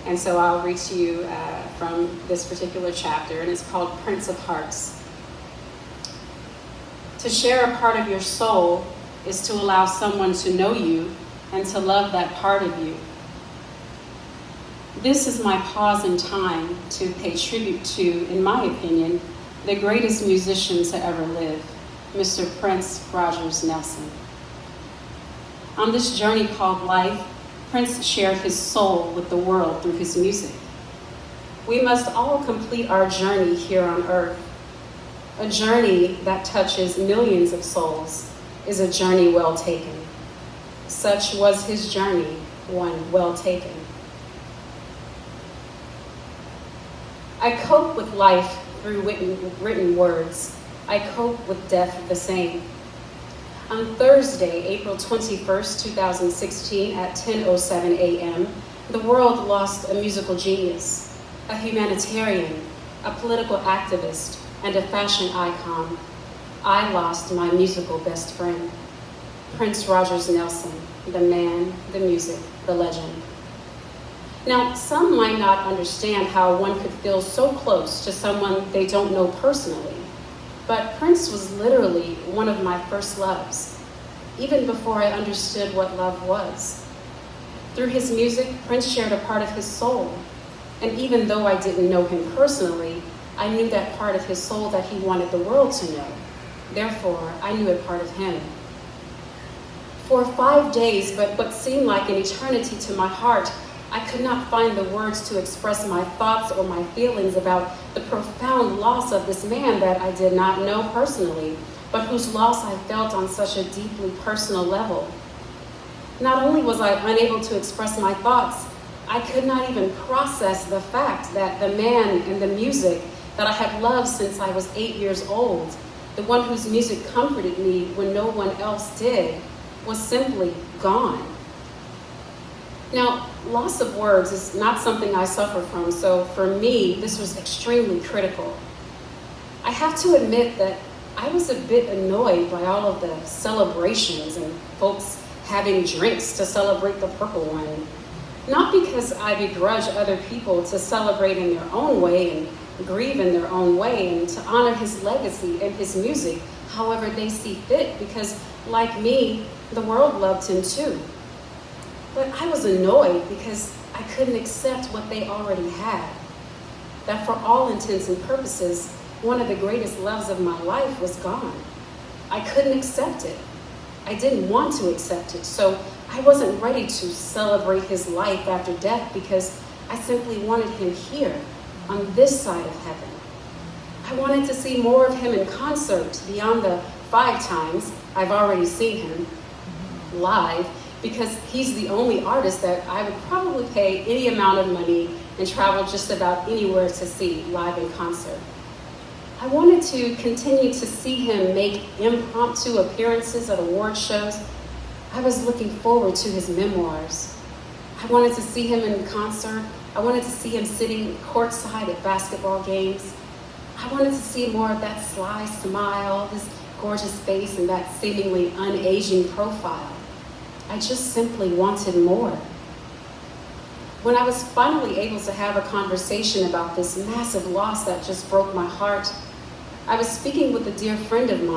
And so I'll read to you from this particular chapter, and it's called Prince of Hearts. To share a part of your soul is to allow someone to know you and to love that part of you. This is my pause in time to pay tribute to, in my opinion, the greatest musician to ever live, Mr. Prince Rogers Nelson. On this journey called life, Prince shared his soul with the world through his music. We must all complete our journey here on earth. A journey that touches millions of souls is a journey well taken. Such was his journey, one well taken. I cope with life through written words. I cope with death the same. On Thursday, April 21st, 2016, at 10:07 a.m., the world lost a musical genius, a humanitarian, a political activist, and a fashion icon. I lost my musical best friend, Prince Rogers Nelson, the man, the music, the legend. Now, some might not understand how one could feel so close to someone they don't know personally. But Prince was literally one of my first loves, even before I understood what love was. Through his music, Prince shared a part of his soul. And even though I didn't know him personally, I knew that part of his soul that he wanted the world to know. Therefore, I knew a part of him. For 5 days, but what seemed like an eternity to my heart, I could not find the words to express my thoughts or my feelings about the profound loss of this man that I did not know personally, but whose loss I felt on such a deeply personal level. Not only was I unable to express my thoughts, I could not even process the fact that the man and the music that I had loved since I was 8 years old, the one whose music comforted me when no one else did, was simply gone. Now, loss of words is not something I suffer from, so for me, this was extremely critical. I have to admit that I was a bit annoyed by all of the celebrations and folks having drinks to celebrate the purple one. Not because I begrudge other people to celebrate in their own way and grieve in their own way and to honor his legacy and his music however they see fit, because like me, the world loved him too. But I was annoyed because I couldn't accept what they already had. That for all intents and purposes, one of the greatest loves of my life was gone. I couldn't accept it. I didn't want to accept it, so I wasn't ready to celebrate his life after death because I simply wanted him here, on this side of heaven. I wanted to see more of him in concert beyond the 5 times I've already seen him live, because he's the only artist that I would probably pay any amount of money and travel just about anywhere to see live in concert. I wanted to continue to see him make impromptu appearances at award shows. I was looking forward to his memoirs. I wanted to see him in concert. I wanted to see him sitting courtside at basketball games. I wanted to see more of that sly smile, his gorgeous face, and that seemingly un-Asian profile. I just simply wanted more. When I was finally able to have a conversation about this massive loss that just broke my heart, I was speaking with a dear friend of mine.